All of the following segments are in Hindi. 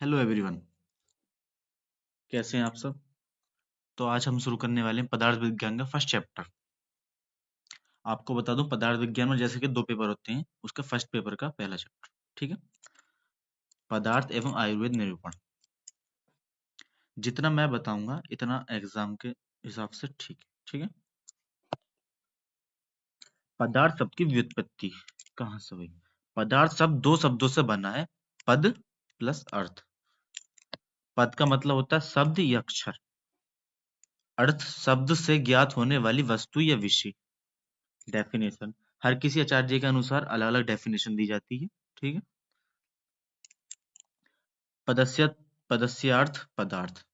हेलो एवरीवन, कैसे हैं आप सब। तो आज हम शुरू करने वाले हैं पदार्थ विज्ञान का फर्स्ट चैप्टर। आपको बता दूं, पदार्थ विज्ञान में जैसे कि दो पेपर होते हैं, उसका फर्स्ट पेपर का पहला चैप्टर। ठीक है। पदार्थ एवं आयुर्वेद निरूपण। जितना मैं बताऊंगा इतना एग्जाम के हिसाब से ठीक है। ठीक है। पदार्थ शब्द की व्युत्पत्ति कहाँ से हुई। पदार्थ शब्द दो शब्दों से बना है, पद प्लस अर्थ। पद का मतलब होता है शब्द या अक्षर। अर्थ शब्द से ज्ञात होने वाली वस्तु या विषय। डेफिनेशन, हर किसी आचार्य के अनुसार अलग अलग डेफिनेशन दी जाती है। ठीक है। पदस्य पदस्यार्थ पदार्थ।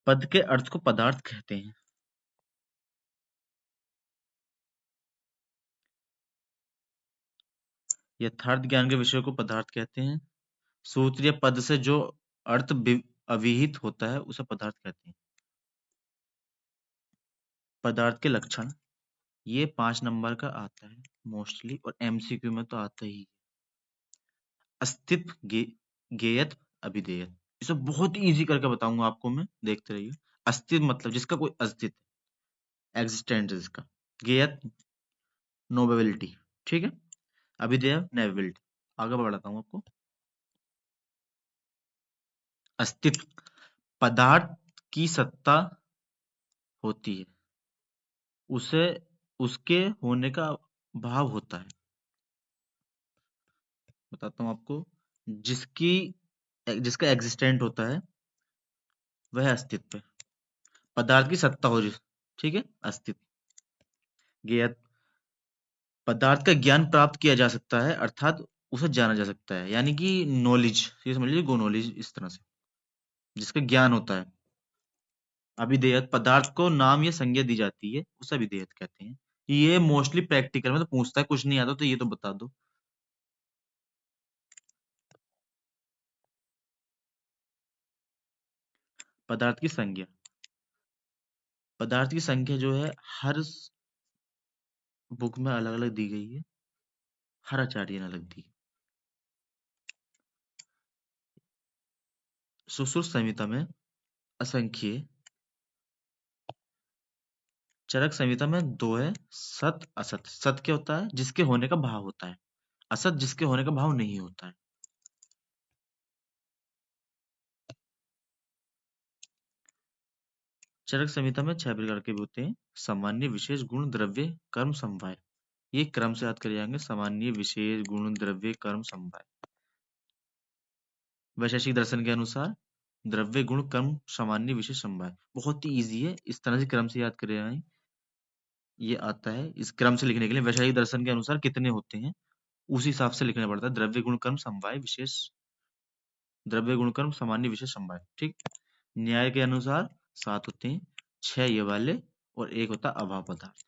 पद के अर्थ को पदार्थ कहते हैं। यथार्थ ज्ञान के विषय को पदार्थ कहते हैं। सूत्र या पद से जो अर्थ अविहित होता है उसे पदार्थ कहते हैं। पदार्थ के लक्षण, ये 5 नंबर का आता है मोस्टली, और एमसीक्यू में तो आता ही है। अस्तित्व, गेयत, अभिधेयत। इसे बहुत इजी करके बताऊंगा आपको मैं, देखते रहिए। अस्तित्व मतलब जिसका कोई अस्तित्व, एग्जिस्टेंस जिसका। गेयत, नोबेबिलिटी। ठीक है। अभिधेय, नेबिलिटी। आगे बढ़ाता हूँ आपको। अस्तित्व, पदार्थ की सत्ता होती है, उसे उसके होने का भाव होता है। बताता हूँ आपको। जिसकी जिसका एग्जिस्टेंट होता है वह अस्तित्व है। पदार्थ की सत्ता हो जिस, ठीक है, अस्तित्व। ज्ञात, पदार्थ का ज्ञान प्राप्त किया जा सकता है, अर्थात उसे जाना जा सकता है, यानी कि नॉलेज, ये समझ लीजिए, गो नॉलेज, इस तरह से जिसका ज्ञान होता है। अभिधेयत, पदार्थ को नाम या संज्ञा दी जाती है, उसे अभिधेयत कहते हैं। ये मोस्टली प्रैक्टिकल में तो पूछता है, कुछ नहीं आता तो ये तो बता दो। पदार्थ की संज्ञा, पदार्थ की संख्या जो है हर बुक में अलग अलग दी गई है, हर आचार्य ने अलग दी है। सुश्रुत संहिता में असंख्य, चरक संहिता में 2 है, सत असत। सत क्या होता है, जिसके होने का भाव होता है। असत, जिसके होने का भाव नहीं होता है। चरक संहिता में 6 प्रकार के भी होते हैं। सामान्य, विशेष, गुण, द्रव्य, कर्म, समवाय। ये क्रम से याद करे जाएंगे। सामान्य, विशेष, गुण, द्रव्य, कर्म, समवाय। वैशेषिक दर्शन के अनुसार द्रव्य, गुण, कर्म, सामान्य, विशेष, समवाय। बहुत ही इजी है, इस तरह से क्रम से याद करे जाएं। ये आता है इस क्रम से लिखने के लिए। वैशेषिक दर्शन के अनुसार कितने होते हैं उस हिसाब से लिखना पड़ता है। द्रव्य, गुण, कर्म, समवाय, विशेष, द्रव्य, गुण, कर्म, सामान्य, विशेष, समवाय। ठीक। न्याय के अनुसार 7 होते हैं, 6 ये वाले और 1 होता है अभाव पदार्थ।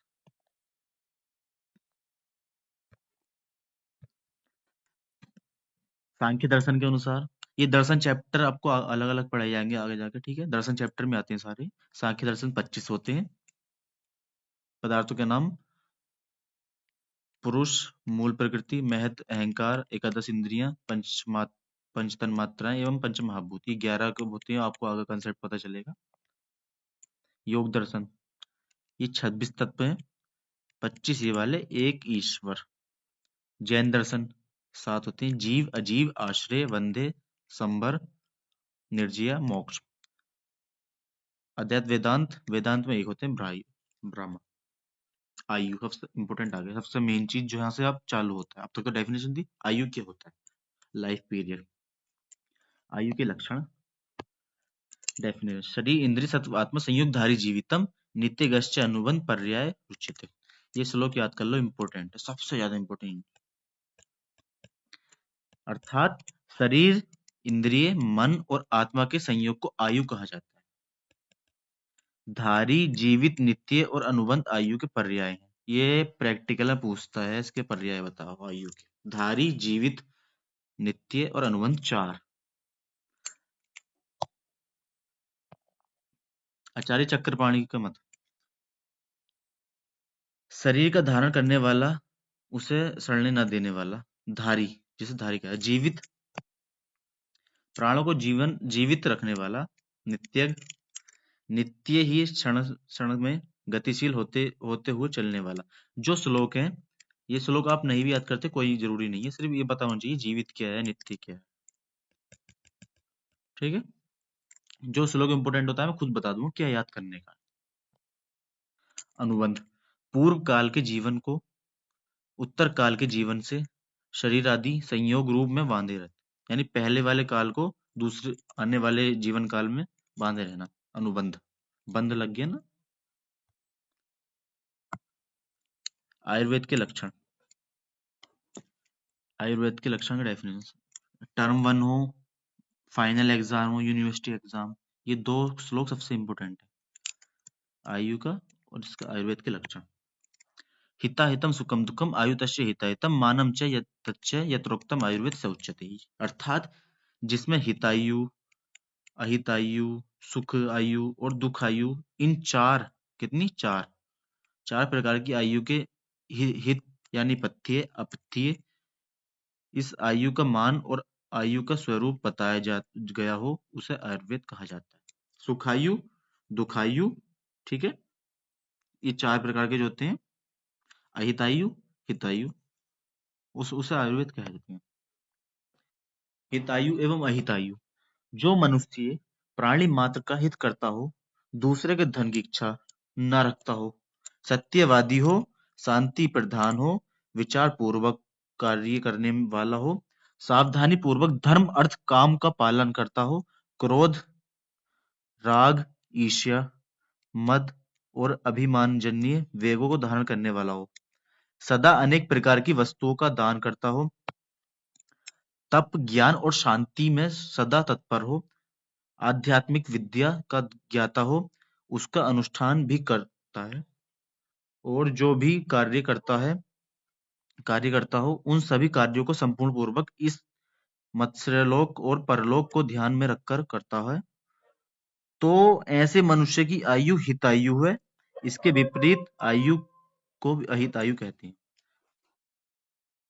सांख्य दर्शन के अनुसार, ये दर्शन चैप्टर आपको अलग अलग पढ़ाए जाएंगे आगे जाके। ठीक है। दर्शन चैप्टर में आते हैं सारे। सांख्य दर्शन 25 होते हैं। पदार्थों के नाम, पुरुष, मूल प्रकृति, महत, अहंकार, एकादश इंद्रियां, पंच तन मात्राएं एवं पंच महाभूत। ये 11 के होते हैं, आपको आगे कंसेप्ट पता चलेगा। योग दर्शन, ये 26 तत्व हैं, 25 ये वाले, 1 ईश्वर। जैन दर्शन 7 होते हैं, जीव, अजीव, आश्रय, वंदे, संभर, निर्जय, मोक्ष। अद्वैत वेदांत, वेदांत में 1 होते हैं, ब्रह्म। आयु सबसे इंपॉर्टेंट आ गया, सबसे मेन चीज जो यहाँ से आप चालू होता है। अब तक तो डेफिनेशन दी। आयु क्या होता है, लाइफ पीरियड। आयु के लक्षण, डेफिनेशन, शरीर, इंद्रिय, सत्व, आत्मा, संयुगधारी जीवितम, नित्यगश्च अनुबंध, पर्याय, उचित। ये श्लोक याद कर लो, इंपॉर्टेंट है, सबसे ज्यादा इंपॉर्टेंट। अर्थात शरीर, इंद्रिय, मन और आत्मा के संयोग को आयु कहा जाता है। धारी, जीवित, नित्य और अनुबंध आयु के पर्याय हैं। ये प्रैक्टिकल में पूछता है, इसके पर्याय बताओ आयु के। धारी, जीवित, नित्य और अनुबंध 4। आचार्य चक्रपाणी का मत, शरीर का धारण करने वाला, उसे सड़ने न देने वाला। धारी, जिसे धारी कहा। जीवित, प्राणों को जीवित रखने वाला, नित्य ही क्षण क्षण में गतिशील होते होते हुए चलने वाला। जो श्लोक है, ये श्लोक आप नहीं भी याद करते कोई जरूरी नहीं है, सिर्फ ये पता होना चाहिए जीवित क्या है, नित्य क्या है। ठीक है, जो श्लोक इंपोर्टेंट होता है मैं खुद बता दूंगा क्या याद करने का। अनुबंध, पूर्व काल के जीवन को उत्तर काल के जीवन से शरीर आदि संयोग रूप में बांधे रहते, यानी पहले वाले काल को दूसरे आने वाले जीवन काल में बांधे रहना, अनुबंध। बंध लग गया ना। आयुर्वेद के लक्षण, आयुर्वेद के लक्षण का डेफिनेशन, टर्म 1 हो, फाइनल एग्जाम हो, यूनिवर्सिटी एग्जाम, ये दो श्लोक सबसे इंपोर्टेंट है, आयु का और इसका आयुर्वेद के लक्षण। हिता हितम सुखम दुखम आयुतस्य हिताहितम मानम च यच्च यत्रोक्तम आयुर्वेद स उच्यते। अर्थात जिसमें हितायु, अहितायु, सुख आयु और दुख आयु, इन चार, कितनी, चार प्रकार की आयु के हित यानी पथ्य अपथ्य, इस आयु का मान और आयु का स्वरूप बताया जा गया हो, उसे आयुर्वेद कहा जाता है। सुखायु, दुखायु, ठीक है, ये चार प्रकार के जो होते हैं, अहितायु, हितायु, उसे आयुर्वेद कह देते हैं। हितायु एवं अहितायु, जो मनुष्य प्राणी मात्र का हित करता हो, दूसरे के धन की इच्छा न रखता हो, सत्यवादी हो, शांति प्रधान हो, विचार पूर्वक कार्य करने वाला हो, सावधानी पूर्वक धर्म अर्थ काम का पालन करता हो, क्रोध, राग, ईर्ष्या, मद और अभिमानजन्य वेगों को धारण करने वाला हो, सदा अनेक प्रकार की वस्तुओं का दान करता हो, तप ज्ञान और शांति में सदा तत्पर हो, आध्यात्मिक विद्या का ज्ञाता हो, उसका अनुष्ठान भी करता है, और जो भी कार्य करता हो उन सभी कार्यों को संपूर्ण पूर्वक इस मत्स्यलोक और परलोक को ध्यान में रखकर करता है, तो ऐसे मनुष्य की आयु हितायु है। इसके विपरीत आयु को अहितायु कहते हैं।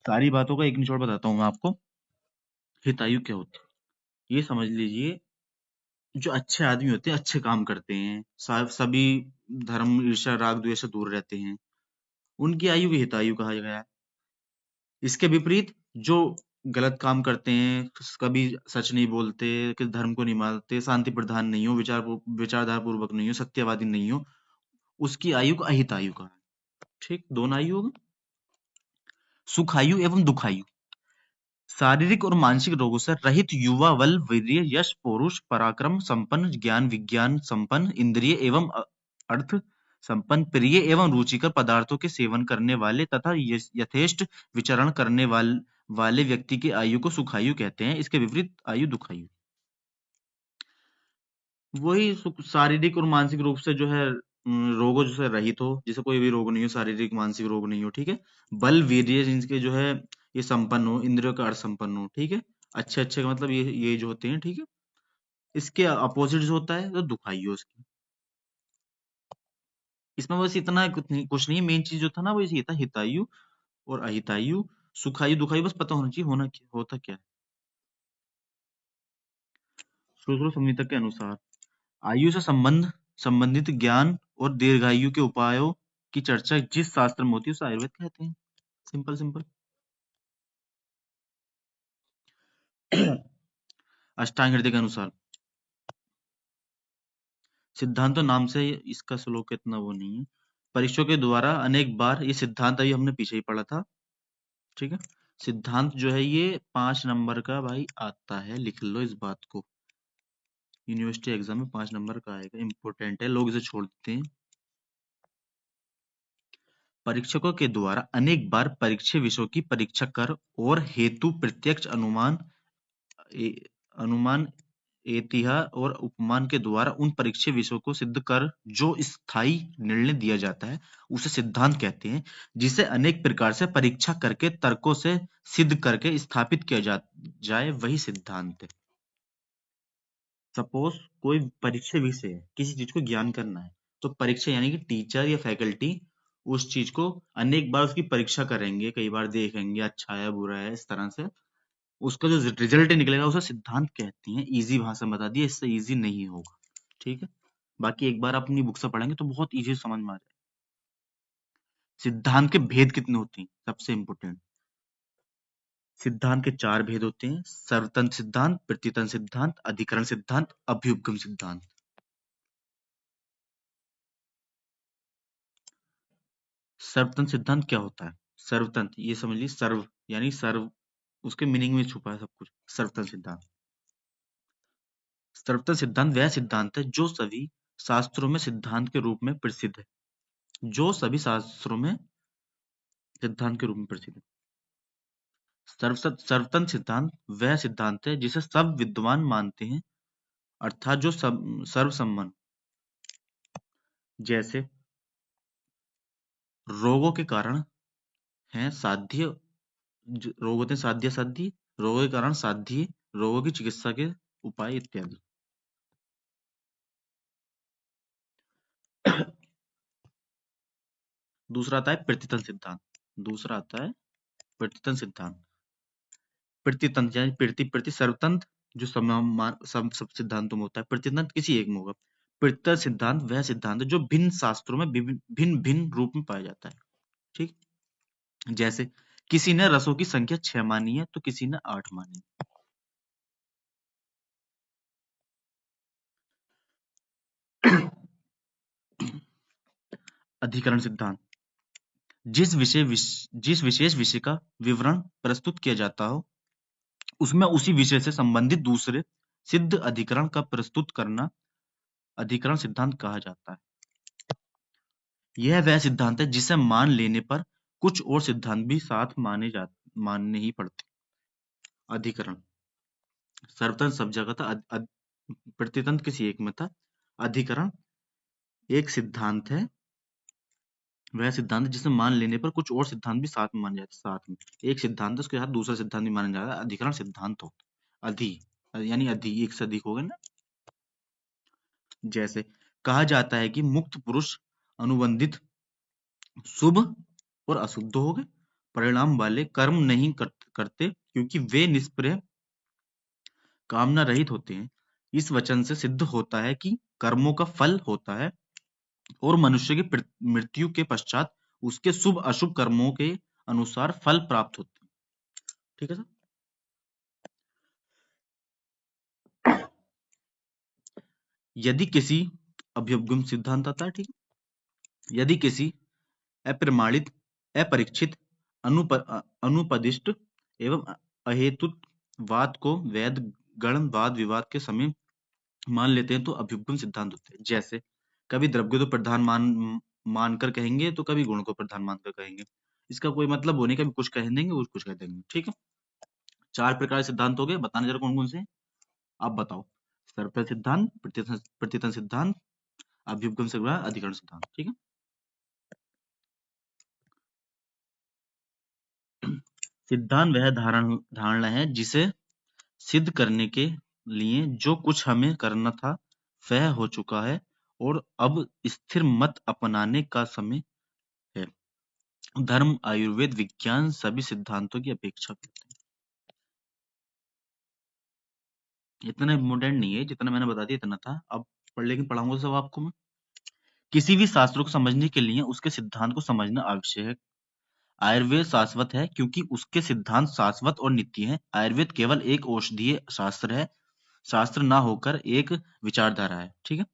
सारी बातों का एक निचोड़ बताता हूं मैं आपको। हितायु क्या होती है ये समझ लीजिए, जो अच्छे आदमी होते हैं, अच्छे काम करते हैं, सभी धर्म ईर्ष्या राग द्वेष से दूर रहते हैं, उनकी आयु को हितायु कहा गया है। इसके विपरीत जो गलत काम करते हैं, कभी सच नहीं बोलते, किस धर्म को नहीं मानते, शांति प्रधान नहीं हो, विचारधारा पूर्वक नहीं हो, सत्यवादी नहीं हो, उसकी आयु को अहितायु कहा है। ठीक, दोनों आयु होगा। सुखायु एवं दुखायु, शारीरिक और मानसिक रोगों से रहित युवा, बल, वीर्य, यश, पौरुष, पराक्रम संपन्न, ज्ञान विज्ञान संपन्न, इंद्रिय एवं अर्थ संपन्न, प्रिय एवं रुचिकर पदार्थों के सेवन करने वाले तथा यथेष्ट विचरण करने वाले व्यक्ति की आयु को सुखायु कहते हैं। इसके विपरीत आयु दुखायु। वही शारीरिक और मानसिक रूप से जो है रोगों से रहित हो, जिसे कोई भी रोग नहीं हो, शारीरिक मानसिक रोग नहीं हो, ठीक है। बल वीर्य जिनके जो है ये संपन्न हो, इंद्रियों का अर्थ संपन्न हो, ठीक है। अच्छे अच्छे का मतलब ये जो होते हैं, ठीक है। इसके अपोजिट जो होता है तो दुखायु उसकी। इसमें बस इतना कुछ नहीं, मेन चीज जो था ना वो ये था, हितायु और अहितायु, सुखायु दुखायु, बस पता होना चाहिए होना क्या होता क्या है। सूत्र संहिता के अनुसार आयु से संबंधित ज्ञान और दीर्घायु के उपायों की चर्चा जिस शास्त्र में होती है उसे आयुर्वेद कहते हैं। Simple simple. अष्टांग हृदय के अनुसार, सिद्धांत नाम से इसका श्लोक इतना वो नहीं है, परीक्षों के द्वारा अनेक बार, ये सिद्धांत अभी हमने पीछे ही पढ़ा था, ठीक है। सिद्धांत जो है ये 5 नंबर का भाई आता है, लिख लो इस बात को, यूनिवर्सिटी एग्जाम में 5 नंबर का आएगा, इंपॉर्टेंट है, लोग इसे छोड़ देते हैं। परीक्षकों के द्वारा अनेक बार परीक्षे विषयों की परीक्षा कर और हेतु प्रत्यक्ष अनुमान एतिहा और उपमान के द्वारा उन परीक्षे विषयों को सिद्ध कर जो स्थायी निर्णय दिया जाता है उसे सिद्धांत कहते हैं, जिसे अनेक प्रकार से परीक्षा करके तर्कों से सिद्ध करके स्थापित किया जाए वही सिद्धांत है। सपोज कोई परीक्षा विषय है, किसी चीज को ज्ञान करना है, तो परीक्षा यानी कि टीचर या फैकल्टी उस चीज को अनेक बार उसकी परीक्षा करेंगे, कई बार देखेंगे अच्छा है बुरा है, इस तरह से उसका जो रिजल्ट निकलेगा उसे सिद्धांत कहते हैं। इजी भाषा में बता दिया, इससे इजी नहीं होगा, ठीक है। बाकी एक बार आप अपनी बुक से पढ़ेंगे तो बहुत इजी समझ में आ जाएगा। सिद्धांत के भेद कितने होते हैं, सबसे इंपॉर्टेंट। सिद्धांत के 4 भेद होते हैं: सर्वतंत्र सिद्धांत, प्रतितंत्र सिद्धांत, अधिकरण सिद्धांत, अभ्युपगम सिद्धांत। सर्वतंत्र सिद्धांत क्या होता है? सर्वतंत्र, ये समझ लीजिए, सर्व यानी सर्व, उसके मीनिंग में छुपा है सब कुछ। सर्वतंत्र सिद्धांत, सर्वतंत्र सिद्धांत वह सिद्धांत है जो सभी शास्त्रों में सिद्धांत के रूप में प्रसिद्ध है। जो सभी शास्त्रों में सिद्धांत के रूप में प्रसिद्ध है। सर्वतंत्र सिद्धांत वह सिद्धांत है जिसे सब विद्वान मानते हैं, अर्थात जो सर्वसम्मत। जैसे रोगों के कारण हैं साध्य, रोग होते हैं साध्य साध्य, रोगों के कारण साध्य, रोगों की चिकित्सा के उपाय इत्यादि। दूसरा आता है प्रतितंत्र सिद्धांत। दूसरा आता है प्रतितंत्र सिद्धांत। प्रतितंत्र यानी प्रति सर्वतंत्र जो सब सिद्धांतों में होता है, प्रतितंत्र किसी एक में होगा। प्रतितंत्र सिद्धांत वह सिद्धांत है जो भिन्न शास्त्रों में भिन्न भिन्न रूप में पाया जाता है, ठीक। जैसे किसी ने रसों की संख्या 6 मानी है तो किसी ने 8 मानी है। अधिकरण सिद्धांत, जिस विशेष विषय का विवरण प्रस्तुत किया जाता हो उसमें उसी विषय से संबंधित दूसरे सिद्ध अधिकरण का प्रस्तुत करना अधिकरण सिद्धांत कहा जाता है। यह वह सिद्धांत है जिसे मान लेने पर कुछ और सिद्धांत भी साथ मानने ही पड़ते। अधिकरण, सर्वतंत्र सब जगह था, प्रतितंत्र किसी एक में था। अधिकरण एक सिद्धांत है, वह सिद्धांत है जिसे मान लेने पर कुछ और सिद्धांत भी साथ में माने जाते, साथ में एक सिद्धांत है उसके साथ दूसरा सिद्धांत भी माना जाता है, अधिकरण सिद्धांत हो। अधि यानी अधि, एक से अधिक हो गए ना। जैसे कहा जाता है कि मुक्त पुरुष अनुबंधित शुभ और अशुद्ध हो गए परिणाम वाले कर्म नहीं करते क्योंकि वे निष्प्रय कामना रहित होते हैं। इस वचन से सिद्ध होता है कि कर्मों का फल होता है और मनुष्य की मृत्यु के पश्चात उसके शुभ अशुभ कर्मों के अनुसार फल प्राप्त होते हैं, ठीक है सर। यदि किसी अभ्युपगम सिद्धांत आता है, ठीक है। यदि किसी अप्रमाणित, अपरीक्षित, अनुपदिष्ट एवं अहेतुक वाद को वैद गण वाद विवाद के समय मान लेते हैं तो अभ्युपगम सिद्धांत होते हैं। जैसे कभी द्रव्य को प्रधान मानकर कहेंगे तो कभी गुण को प्रधान मानकर कहेंगे। इसका कोई मतलब होने, कभी कुछ कह देंगे कुछ कह देंगे, ठीक है। 4 प्रकार के सिद्धांत हो गए, बताना जरा कौन कौन से। आप बताओ। सर्वतंत्र सिद्धांत, प्रतितंत्र सिद्धांत, अभ्युपगम सिद्धांत, अधिकरण सिद्धांत, ठीक है। सिद्धांत वह धारणा है जिसे सिद्ध करने के लिए जो कुछ हमें करना था वह हो चुका है और अब स्थिर मत अपनाने का समय है। धर्म, आयुर्वेद, विज्ञान सभी सिद्धांतों की अपेक्षा करते हैं। इतना इम्पोर्टेंट नहीं है, जितना मैंने बता दिया इतना था। अब लेकिन पढ़ाऊंगा सब आपको मैं। किसी भी शास्त्र को समझने के लिए उसके सिद्धांत को समझना आवश्यक है। आयुर्वेद शाश्वत है क्योंकि उसके सिद्धांत शाश्वत और नित्य हैं। आयुर्वेद केवल एक औषधीय शास्त्र है, शास्त्र ना होकर एक विचारधारा है, ठीक है।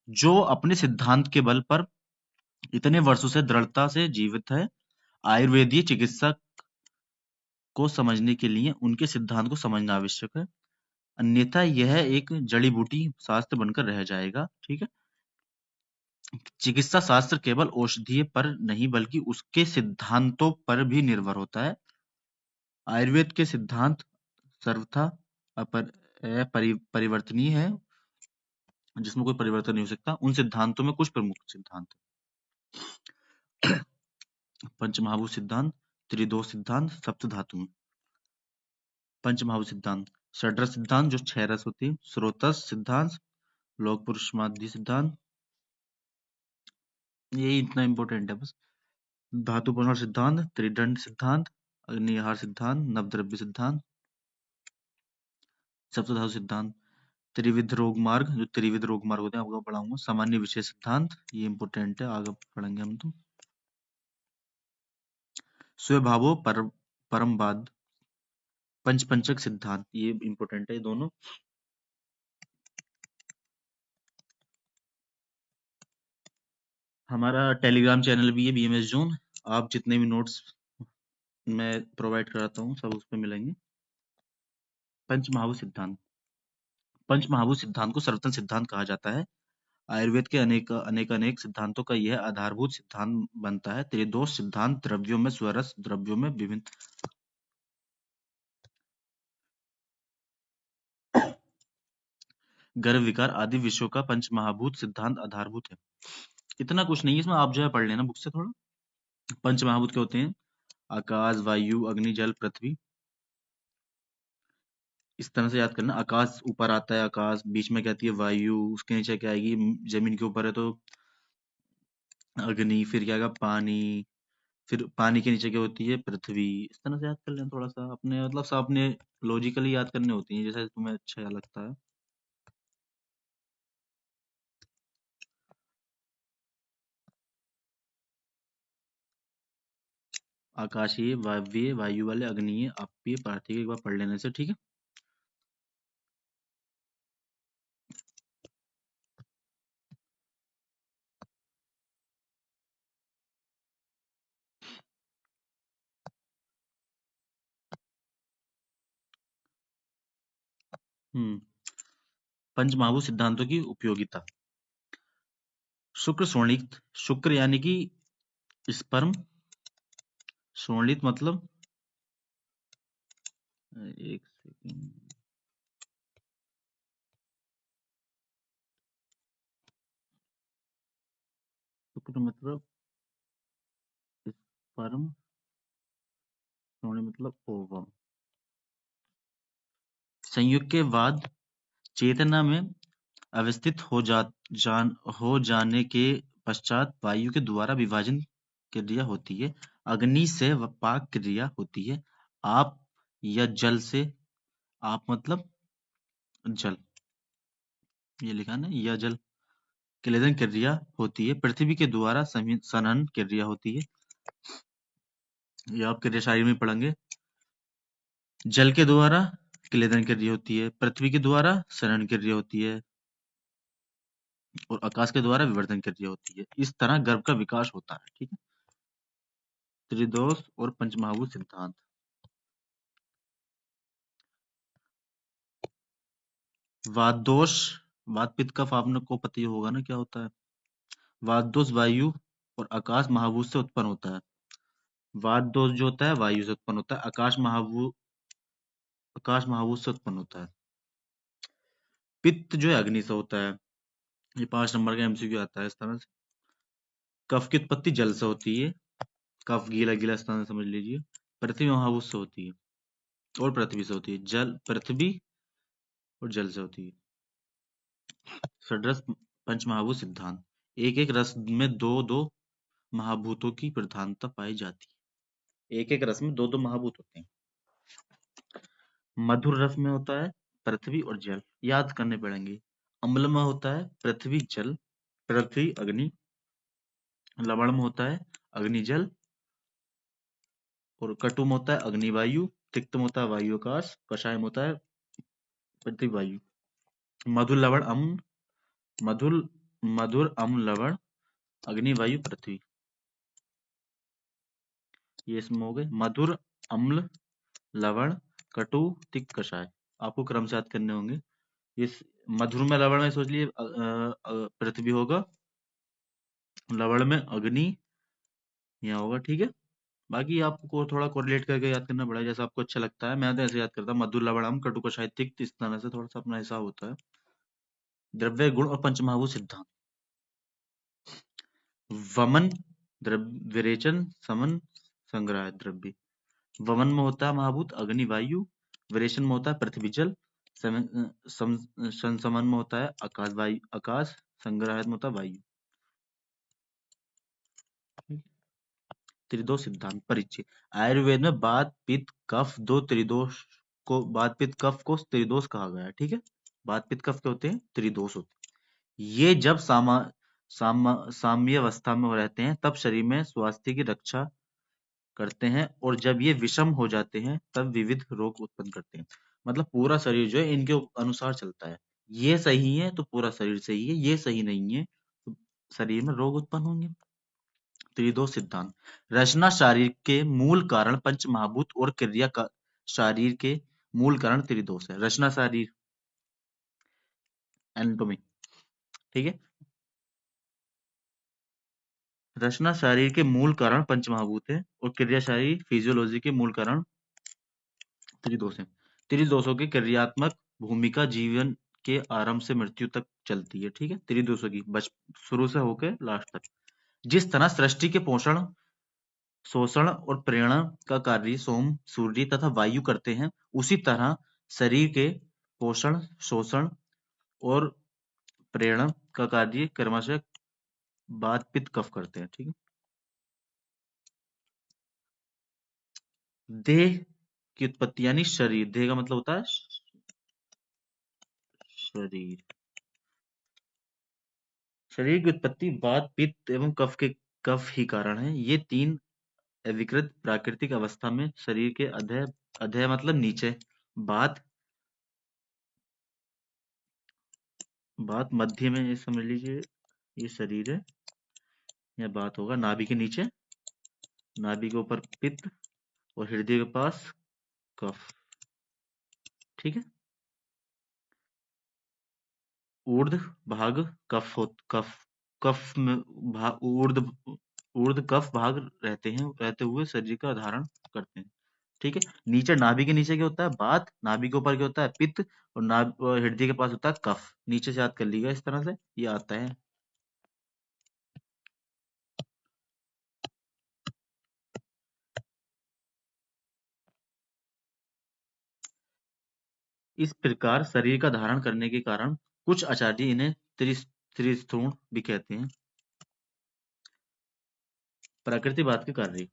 जो अपने सिद्धांत के बल पर इतने वर्षों से दृढ़ता से जीवित है। आयुर्वेदीय चिकित्सा को समझने के लिए उनके सिद्धांत को समझना आवश्यक है, अन्यथा यह एक जड़ी बूटी शास्त्र बनकर रह जाएगा, ठीक है। चिकित्सा शास्त्र केवल औषधीय पर नहीं बल्कि उसके सिद्धांतों पर भी निर्भर होता है। आयुर्वेद के सिद्धांत सर्वथा परिवर्तनीय है, जिसमें कोई परिवर्तन नहीं हो सकता। उन सिद्धांतों में कुछ प्रमुख सिद्धांत पंचमहाभूत सिद्धांत, त्रिदोष सिद्धांत, सप्त धातु। पंचमहाभूत सिद्धांत, षड्रस सिद्धांत जो 6 रस होती है, स्रोतस सिद्धांत, लोक पुरुष माध्य सिद्धांत, यही इतना इंपॉर्टेंट है बस। धातु पुनर्विभाजन सिद्धांत, त्रिदंड सिद्धांत, अग्निहार सिद्धांत, नवद्रव्य सिद्धांत। सप्त धातु सिद्धांत, त्रिविध रोग मार्ग, जो त्रिविध रोग मार्ग होते हैं आपको पढ़ाऊंगा, सामान्य विशेष सिद्धांत, ये इंपोर्टेंट है, आगे पढ़ेंगे हम तो। स्वभावो परमवाद, पंचपंचक सिद्धांत, ये इंपोर्टेंट है ये दोनों। हमारा टेलीग्राम चैनल भी है बीएमएस जोन, आप जितने भी नोट्स मैं प्रोवाइड कराता हूँ सब उस पर मिलेंगे। पंचमहाभूत सिद्धांत, पंचमहाभूत सिद्धांत को सर्वोत्तम सिद्धांत कहा जाता है। आयुर्वेद के अनेक सिद्धांतों का यह आधारभूत सिद्धांत बनता है। त्रिदोष सिद्धांत द्रव्यों में स्वरस, द्रव्यों में विभिन्न गर्भ विकार आदि विषयों का पंचमहाभूत सिद्धांत आधारभूत है। इतना कुछ नहीं है इसमें, आप जो है पढ़ लेना बुक से थोड़ा। पंचमहाभूत क्या होते हैं? आकाश, वायु, अग्नि, जल, पृथ्वी। इस तरह से याद करना, आकाश ऊपर आता है, आकाश बीच में क्या आती है? वायु, उसके नीचे क्या आएगी? जमीन के ऊपर है तो अग्नि, फिर क्या आएगा? पानी, फिर पानी के नीचे क्या होती है? पृथ्वी। इस तरह से याद कर लेना थोड़ा सा, अपने मतलब सब अपने लॉजिकली याद करने होती हैं, जैसे तुम्हें अच्छा लगता है। आकाशीय, वायवीय, वायु वाले, अग्निय, आपीय, पार्थिव, एक बार पढ़ लेने से, ठीक है। हम्म। पंचमहाभूत सिद्धांतों की उपयोगिता। शुक्र शोणित, शुक्र यानी कि स्पर्म, शोणित मतलब, एक सेकंड, शुक्र मतलब स्पर्म, शोणित मतलब ओवम। संयोग के बाद चेतना में अवस्थित हो जाने के पश्चात वायु के द्वारा विभाजन क्रिया होती है। अग्नि से पाक क्रिया होती है। आप या जल से, आप मतलब जल, ये लिखा ना, या जल क्लेदन क्रिया होती है। पृथ्वी के द्वारा संहनन क्रिया होती है, ये आप क्रिया शायरी में पढ़ेंगे। जल के द्वारा क्लेदन क्रिया होती है, पृथ्वी के द्वारा संहनन क्रिया होती है, और आकाश के द्वारा विवर्धन क्रिया होती है। इस तरह गर्भ का विकास होता है, ठीक है। त्रिदोष और पंचमहाभूत सिद्धांत। वात दोष, वात पित्त कफ आपको पता ही होगा ना क्या होता है। वात दोष वायु और आकाश महाभूत से उत्पन्न होता है। वात दोष जो होता है वायु से उत्पन्न होता है, आकाश महाभूत से उत्पन्न होता है। पित्त जो है अग्नि से होता है। ये 5 नंबर का एमसीक्यू आता है इस तरह से। कफ की उत्पत्ति जल से होती है, कफ गीला गीला इस तरह से समझ लीजिए। पृथ्वी महाभूत से होती है और पृथ्वी से होती है, जल पृथ्वी और जल से होती है। षड्रस पंचमहाभूत सिद्धांत। एक एक रस में दो दो महाभूतों की प्रधानता पाई जाती है। एक एक रस में दो दो महाभूत होते हैं। मधुर रस में होता है पृथ्वी और जल, याद करने पड़ेंगे। अम्ल में होता है पृथ्वी जल, पृथ्वी अग्नि। लवण में होता है अग्नि जल, और कटु में होता है अग्नि वायु। तिक्त में होता है वायु आकाश। कषाय में होता है पृथ्वी वायु। मधुर लवण अम्ल, मधुर मधुर अम्ल लवण, अग्नि वायु पृथ्वी। ये इसमें हो गए मधुर, अम्ल, लवण, कटु, तिक्त, कषाय। आपको क्रम से याद करने होंगे। इस मधुर में लवण में सोच लिए पृथ्वी होगा, लवण में अग्नि यहाँ होगा, ठीक है। बाकी आपको थोड़ा कोरिलेट करके याद करना पड़ेगा, जैसा आपको अच्छा लगता है। मैं तो ऐसे याद करता हूँ, मधुर लवण अम्ल कटु कषाय तिक्त, इस तरह से थोड़ा सा अपना हिसाब होता है। द्रव्य गुण और पंचमहाभूत सिद्धांत। वमन, द्रव्य विरेचन, समन, संग्रह द्रव्य। वमन में होता है महाभूत अग्नि वायु, विरेचन में होता है पृथ्वी जल, समन में होता है आकाश वायु आकाश, संग्रह में होता है वायु। त्रिदोष सिद्धांत परिचय। आयुर्वेद में वात पित्त कफ दो त्रिदोष वात पित्त कफ को त्रिदोष कहा गया है। ठीक है, वात पित्त कफ के होते हैं, त्रिदोष होते हैं। ये जब साम्य अवस्था में रहते हैं तब शरीर में स्वास्थ्य की रक्षा करते हैं, और जब ये विषम हो जाते हैं तब विविध रोग उत्पन्न करते हैं। मतलब पूरा शरीर जो है इनके अनुसार चलता है। ये सही है तो पूरा शरीर सही है, ये सही नहीं है तो शरीर में रोग उत्पन्न होंगे। त्रिदोष सिद्धांत। रचना शारीर के मूल कारण पंच महाभूत और क्रिया का शारीर के मूल कारण त्रिदोष है। रचना शारीर, एनाटॉमी। ठीक है, रचना शारीर के मूल कारण पंच महाभूत है और क्रिया शारीर फिजियोलॉजी के मूल कारण त्रिदोष है। त्रिदोषों की क्रियात्मक भूमिका जीवन के आरंभ से मृत्यु तक चलती है। ठीक है, त्रिदोषों की शुरू से होकर लास्ट तक। जिस तरह सृष्टि के पोषण, शोषण और प्रेरणा का कार्य सोम, सूर्य तथा वायु करते हैं, उसी तरह शरीर के पोषण, शोषण और प्रेरणा का कार्य क्रमशः वात पित्त कफ करते हैं। ठीक है, देह की उत्पत्ति यानी शरीर, देह का मतलब होता है शरीर। शरीर की उत्पत्ति वात पित्त एवं कफ ही कारण है। ये तीन अविकृत प्राकृतिक अवस्था में शरीर के अधः, अधः मतलब नीचे, बात बात मध्य में, ये समझ लीजिए ये शरीर है, या बात होगा नाभि के नीचे, नाभि के ऊपर पित्त और हृदय के पास कफ। ठीक है, ऊर्ध्व भाग कफ कफ में ऊर्ध्व कफ भाग रहते हुए शरीर का धारण करते हैं। ठीक है, नीचे नाभि के नीचे क्या होता है बात, नाभि के ऊपर क्या होता है पित्त, और और हृदय के पास होता है कफ। नीचे से याद कर लीजिएगा, इस तरह से ये आता है। इस प्रकार शरीर का धारण करने के कारण कुछ आचार्य इन्हें त्रिस्थूण भी कहते हैं। प्राकृतिक बात के कार्य।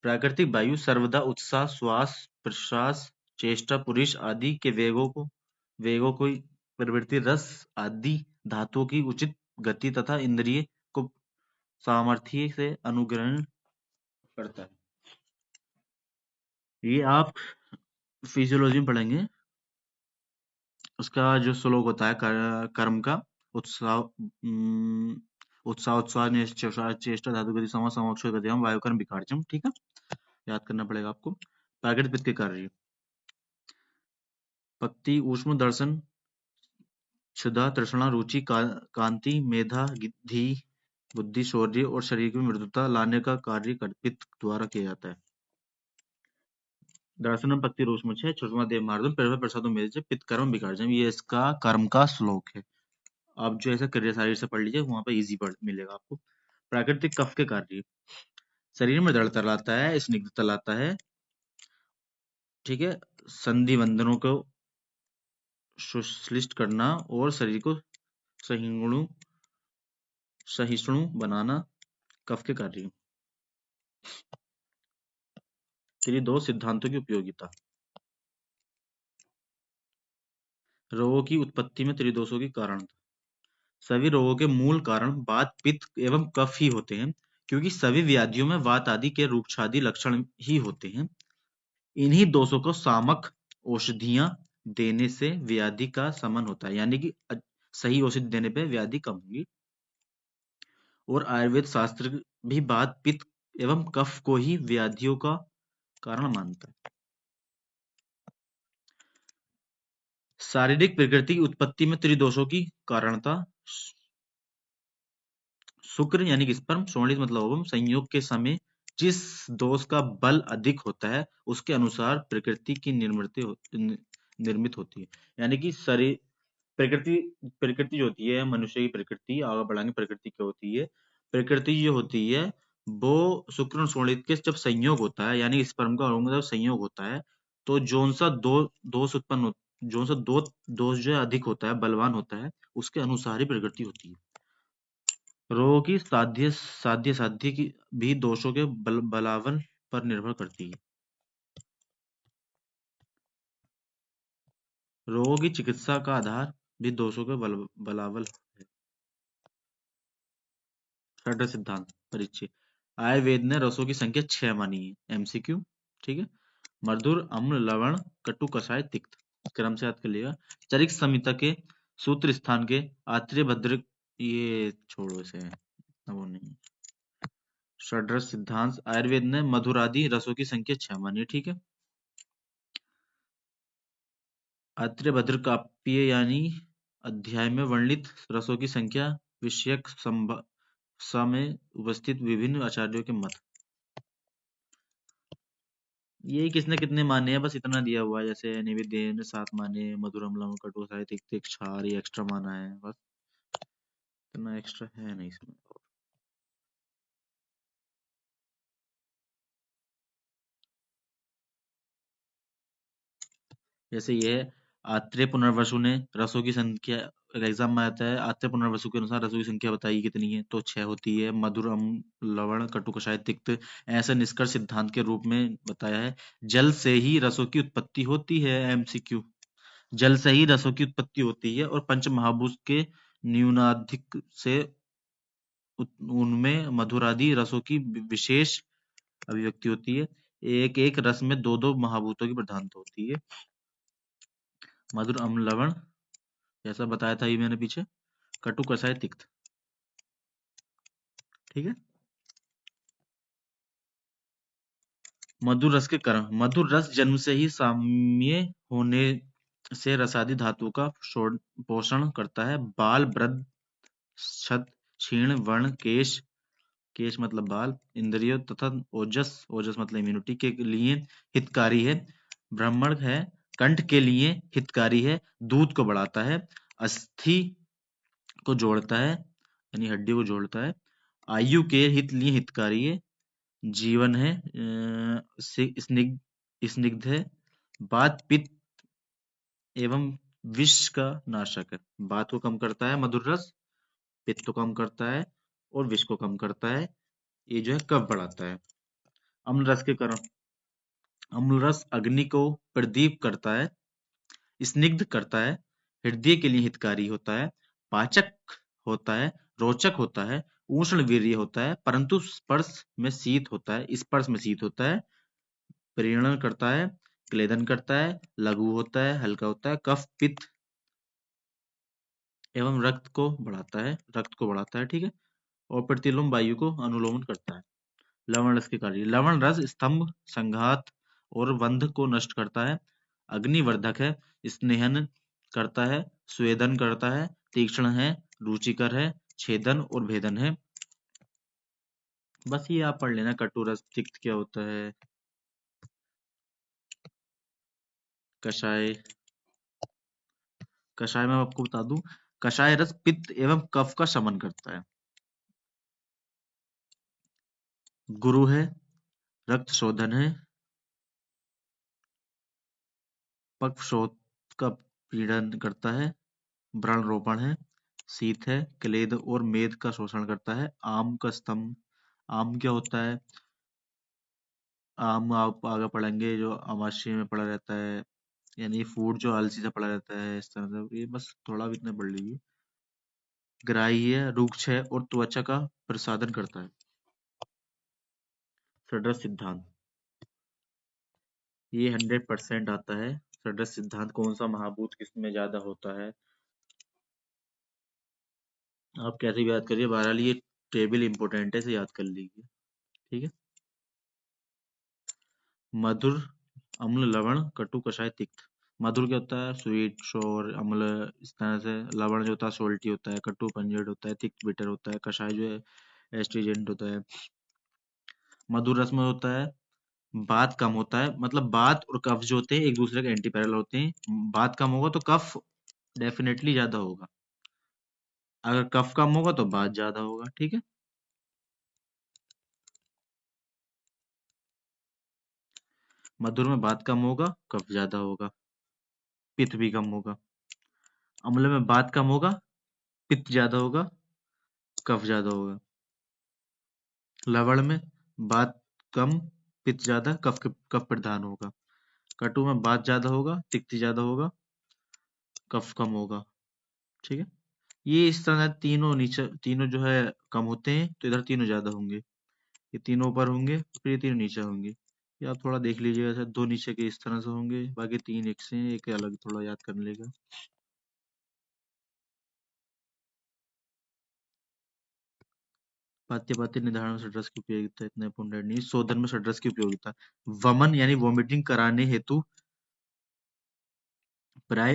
प्राकृतिक वायु सर्वदा उत्साह, श्वास प्रश्वास, चेष्टा, पुरुष आदि के वेगों को प्रवृत्ति, रस आदि धातुओं की उचित गति तथा इंद्रिय को सामर्थ्य से अनुग्रहण करता है। ये आप फिजियोलॉजी में पढ़ेंगे। उसका जो श्लोक होता है कर्म का, उत्साह उत्साह उत्साह चेष्टा धातु गति सम समक्षो गतिम वायु कर्म विकार्यम। ठीक है, याद करना पड़ेगा आपको। प्राकृतिक पित्त के कार्य। पक्ति, ऊष्म, दर्शन, क्षुधा, तृष्णा, रुचि, कांति, मेधा, धी, बुद्धि, शौर्य और शरीर की मृदुता लाने का कार्य पित्त द्वारा किया जाता है। दर्शनम पक्ति ऊष्म छह क्षुद्रमा देव मार्दम प्रभा प्रसादों मेरे से पित्त कर्म विकार्यम। ये इसका कर्म का श्लोक है। आप जो ऐसा क्रिया शारीर से पढ़ लीजिए, वहां पे इजी पढ़ मिलेगा आपको। प्राकृतिक कफ के कार्य। शरीर में दृढ़ता लाता है, स्निग्धता लाता है। ठीक है, संधि बंधनों को सुश्लिष्ट करना और शरीर को सहिष्णु बनाना कफ के कार्य। त्रिदोष सिद्धांतों की उपयोगिता। रोगों की उत्पत्ति में त्रिदोषों के कारण। सभी रोगों के मूल कारण वात पित्त एवं कफ ही होते हैं, क्योंकि सभी व्याधियों में वात आदि के रूक्षादि लक्षण ही होते हैं। इन्हीं दोषों को सामक औषधियां देने से व्याधि का शमन होता है, यानी कि सही औषधि देने पे व्याधि कम होगी। और आयुर्वेद शास्त्र भी वात पित्त एवं कफ को ही व्याधियों का कारण मानता है। शारीरिक प्रकृति की उत्पत्ति में त्रिदोषों की कारणता। शुक्र यानी कि स्पर्म, श्रोणित मतलब ओवम, संयोग के समय जिस दोष का बल अधिक होता है उसके अनुसार प्रकृति की निर्मित होती है। यानी कि शरीर प्रकृति प्रकृति जो होती है, मनुष्य की प्रकृति, आगे बढ़ाने प्रकृति क्या होती है, प्रकृति जो होती है वो शुक्र और शोणित के जब संयोग होता है, यानी स्पर्म का जब संयोग होता है, तो जोन सा दोष उत्पन्न जोन सा दोष जो है अधिक होता है, बलवान होता है, उसके अनुसार ही प्रकृति होती है। रोगों की साध्य की भी दोषों के बलावन पर निर्भर करती है। रोगों की चिकित्सा का आधार भी दोषों के बलावल है। षड्र सिद्धांत परिचय। आयुर्वेद ने रसों की संख्या 6 मानी है। एमसीक्यू। ठीक है। मधुर, अम्ल, लवण, कटु, कषाय, तिक्त। क्रम से याद कर लिएगा। चरिक संहिता के सूत्र स्थान के आत्रेय भद्र, ये छोड़ो इसे, वो नहीं। षड्रस सिद्धांत। आयुर्वेद ने मधुरादि रसों की संख्या 6 मानी है। ठीक है। आत्रेय भद्र काव्य यानी अध्याय में वर्णित रसों की संख्या विषयक सा में उपस्थित विभिन्न आचार्यों के मत। ये किसने कितने माने हैं, बस इतना दिया हुआ है। जैसे नैवेद्य ने 7 माने, मधुरम लवण कटु कषाय तिक्त क्षार, ये एक्स्ट्रा माना है बस। इतना एक्स्ट्रा है नहीं इसमें। जैसे ये है, आत्रेय पुनर्वसु ने रसों की संख्या, एग्जाम में आता है, आत्रेय पुनर्वसु के अनुसार रसों की संख्या बताइए कितनी है, तो 6 होती है। मधुर, अम्ल, लवण, कटु, कषाय, तिक्त ऐसे निष्कर्ष सिद्धांत के रूप में बताया है। जल से ही रसों की उत्पत्ति होती है। एमसीक्यू। जल से ही रसों की उत्पत्ति होती है और पंच महाभूत के न्यूनाधिक से उनमें मधुरादि रसों की विशेष अभिव्यक्ति होती है। एक एक रस में दो दो महाभूतों की प्रधानता होती है। मधुर, अम्ल, लवण, जैसा बताया था ये मैंने पीछे, कटु, कषाय, तिक्त। ठीक है। मधुर रस के कारण। मधुर रस जन्म से ही साम्य होने से रसादि धातु का पोषण करता है। बाल, वृद्ध, छद, क्षीण, वर्ण, केश, केश मतलब बाल, इंद्रियों तथा ओजस, ओजस मतलब इम्यूनिटी के लिए हितकारी है। ब्राह्मण है, कंठ के लिए हितकारी है, दूध को बढ़ाता है, अस्थि को जोड़ता है यानी हड्डी को जोड़ता है, आयु के हित लिए हितकारी है, जीवन है, स्निग्ध स्निग्ध है, वात पित्त एवं विष का नाशक है। वात को कम करता है मधुर रस, पित्त को कम करता है और विष को कम करता है। ये जो है कफ बढ़ाता है। अम्ल रस के कारण। अम्ल रस अग्नि को प्रदीप करता है, स्निग्ध करता है, हृदय के लिए हितकारी होता है, पाचक होता है, रोचक होता है, उष्ण वीर्य होता है, परंतु स्पर्श में शीत होता है, स्पर्श में शीत होता है, प्रीणन करता है, क्लेदन करता है, लघु होता है, हल्का होता है, कफ पित्त एवं रक्त को बढ़ाता है। ठीक है। और प्रतिलोम वायु को अनुलोमन करता है। लवण रस के कार्य। लवण रस स्तंभ, संघात और बंध को नष्ट करता है, अग्निवर्धक है, स्नेहन करता है, स्वेदन करता है, तीक्ष्ण है, रुचिकर है, छेदन और भेदन है। बस ये आप पढ़ लेना। कटु रस, तिक्त क्या होता है, कषाय। कषाय में आपको बता दूं, कषाय रस पित्त एवं कफ का शमन करता है। गुरु है, रक्त शोधन है, पक्षशोथ का पीड़न करता है, व्रण रोपण है, शीत है, क्लेद और मेद का शोषण करता है। आम का स्तंभ। आम क्या होता है, आम आप आगे पढ़ेंगे, जो आमाशय में पड़ा रहता है, यानी फूड जो आलसी से पड़ा रहता है, इस तरह से। ये बस थोड़ा भी इतना पढ़ लीजिए। ग्राह्य है, रुक्ष है और त्वचा का प्रसादन करता है। षड्रस सिद्धांत। ये 100% आता है। षड्रस सिद्धांत कौन सा महाभूत किसमें ज्यादा होता है, आप कैसे भी याद करिए, बहरहाल ये टेबल इंपॉर्टेंट है, इसे याद कर लीजिए। ठीक है। मधुर, अम्ल, लवण, कटु, कषाय, तिक्त। मधुर क्या होता है, स्वीट, शोर, अम्ल, इस तरह से। लवण जो होता है सोल्टी होता है, कटु पंजेड होता है, तिक्त बिटर होता है, कषाय जो है एस्ट्रीजेंट होता है। मधुर रस में होता है, बात कम होता है, मतलब बात और कफ जो होते हैं एक दूसरे के एंटी पैरल होते हैं। बात कम होगा तो कफ डेफिनेटली ज्यादा होगा, अगर कफ कम होगा तो बात ज्यादा होगा। ठीक है। मधुर में बात कम होगा, कफ ज्यादा होगा, पित्त भी कम होगा। अम्ल में बात कम होगा, पित्त ज्यादा होगा, कफ ज्यादा होगा। लवण में बात कम, पित्त ज्यादा, कफ प्रधान होगा। कटु में बात ज्यादा होगा, तिक्ति ज्यादा होगा, कफ कम होगा। ठीक है, ये इस तरह तीनों नीचे, तीनों जो है कम होते हैं तो इधर तीनों ज्यादा होंगे, ये तीनों ऊपर होंगे फिर ये तीनों नीचे होंगे। ये आप थोड़ा देख लीजिएगा, ऐसे दो नीचे के इस तरह से होंगे, बाकी तीन एक से हैं, एक अलग, थोड़ा याद कर लेगा। पाथ्य पाथ्य निर्धारण में षड्रस की उपयोगिता इतना इम्पोर्टेंट नहीं, शोधन में षड्रस की उपयोगिता। वमन यानी वोमिटिंग कराने हेतु प्राय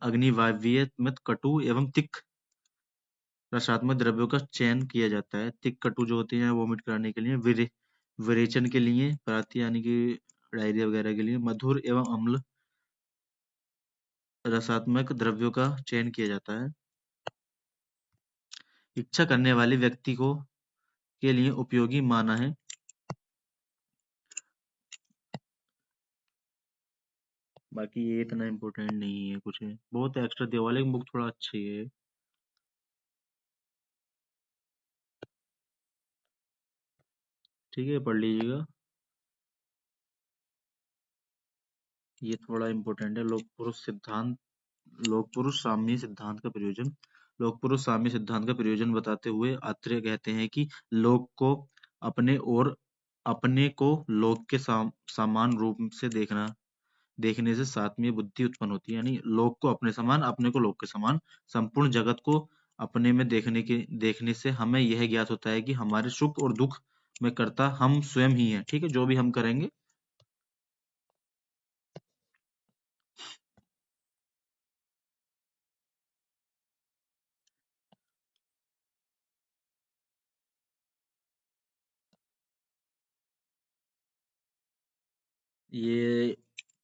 अग्निवाव्य में कटु एवं तिक्त रसात्मक द्रव्यों का चयन किया जाता है। तिक्त कटु जो होते हैं वोमिट कराने के लिए, विरेचन के लिए, प्राति यानी कि डायरिया वगैरह के लिए, मधुर एवं अम्ल रसात्मक द्रव्यों का चयन किया जाता है। इच्छा करने वाले व्यक्ति को के लिए उपयोगी माना है। बाकी ये इतना इम्पोर्टेंट नहीं है, कुछ है बहुत एक्स्ट्रा दिया हुआ है, लेकिन बुक थोड़ा अच्छी है। ठीक है, पढ़ लीजिएगा। ये थोड़ा इम्पोर्टेंट है, लोक पुरुष सिद्धांत, लोक पुरुष साम्य सिद्धांत का प्रयोजन। लोक पुरुष साम्य सिद्धांत का प्रयोजन बताते हुए आत्रेय कहते हैं कि लोक को अपने और अपने को लोक के समान रूप से देखने से सात्मीय बुद्धि उत्पन्न होती है। यानी लोक को अपने समान, अपने को लोक के समान, संपूर्ण जगत को अपने में देखने से हमें यह ज्ञात होता है कि हमारे सुख और दुख में कर्ता हम स्वयं ही हैं। ठीक है, जो भी हम करेंगे। ये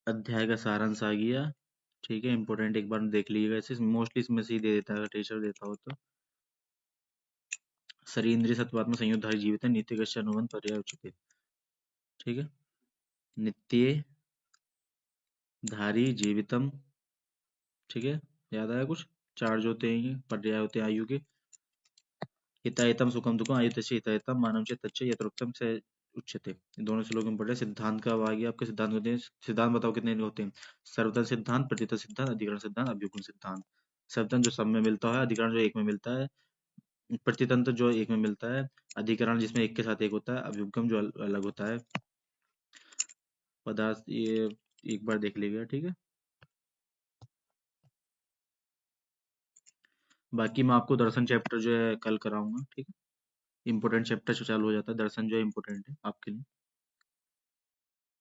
अध्याय का सारांश आ गया। ठीक है, इंपॉर्टेंट एक बार देख लीजिएगा, इसे मोस्टली इसमें से ही दे देता है अगर टीचर देता हो तो। शरीर इंद्रिय सत्वात्म संयुद्धारि जीवित नित्य कश्य अनुबंध पर्याय उच्यते। ठीक है, नित्य धारी जीवितम। ठीक है, याद आया कुछ? चार जो होते हैं ये पर्याय होते हैं आयु के। हिताहितम सुखम दुखम आयुतस्य हिताहितम मानव च तच्च यथोक्तम से उच्यते। ये दोनों श्लोक में पढ़े। सिद्धांत का आ गया आपके, सिद्धांत होते हैं, सिद्धांत बताओ कितने होते हैं? सर्वतल सिद्धांत, प्रतितल सिद्धांत, अधिकरण सिद्धांत, अभ्युपगम सिद्धांत। सर्वतल जो सब में मिलता है, अधिकरण जो एक में मिलता है, प्रतितंत्र जो एक में मिलता है, अधिकरण जिसमें एक के साथ एक होता है, अभ्युपगम जो अलग होता है। पदार्थ ये एक बार देख लीजिएगा। ठीक है, बाकी मैं आपको दर्शन चैप्टर जो है कल कराऊंगा। ठीक है, इंपॉर्टेंट चैप्टर से चालू हो जाता है, दर्शन जो है इंपॉर्टेंट है आपके लिए।